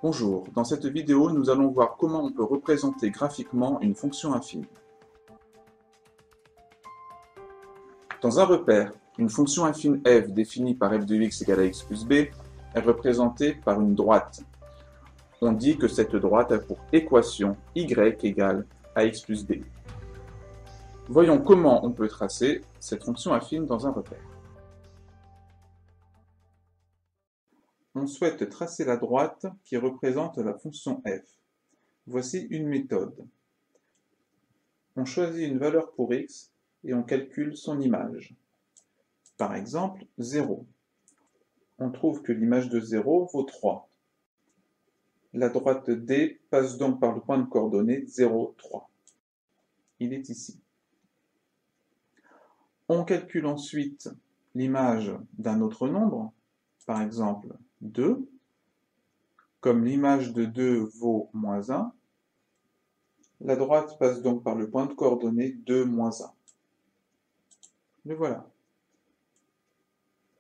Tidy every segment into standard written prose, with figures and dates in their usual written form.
Bonjour, dans cette vidéo, nous allons voir comment on peut représenter graphiquement une fonction affine. Dans un repère, une fonction affine f définie par f de x égale à x plus b est représentée par une droite. On dit que cette droite a pour équation y égale à x plus b. Voyons comment on peut tracer cette fonction affine dans un repère. On souhaite tracer la droite qui représente la fonction f. Voici une méthode. On choisit une valeur pour x et on calcule son image. Par exemple, 0. On trouve que l'image de 0 vaut 3. La droite D passe donc par le point de coordonnées 0, 3. Il est ici. On calcule ensuite l'image d'un autre nombre, par exemple 2. Comme l'image de 2 vaut moins 1, la droite passe donc par le point de coordonnées 2, moins 1. Le voilà.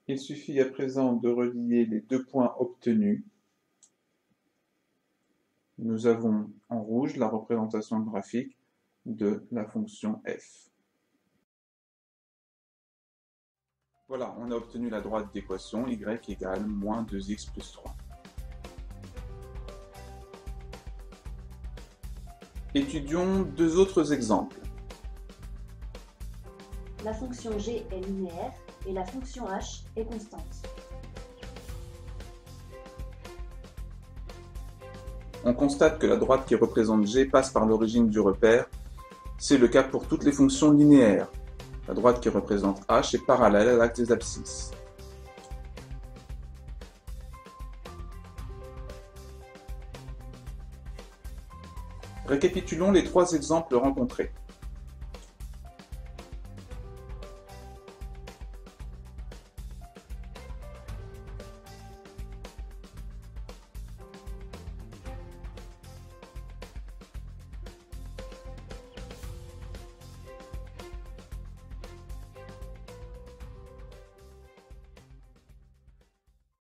Il suffit à présent de relier les deux points obtenus. Nous avons en rouge la représentation graphique de la fonction f. Voilà, on a obtenu la droite d'équation y égale moins 2x plus 3. Étudions deux autres exemples. La fonction g est linéaire et la fonction h est constante. On constate que la droite qui représente g passe par l'origine du repère. C'est le cas pour toutes les fonctions linéaires. La droite qui représente h est parallèle à l'axe des abscisses. Récapitulons les trois exemples rencontrés.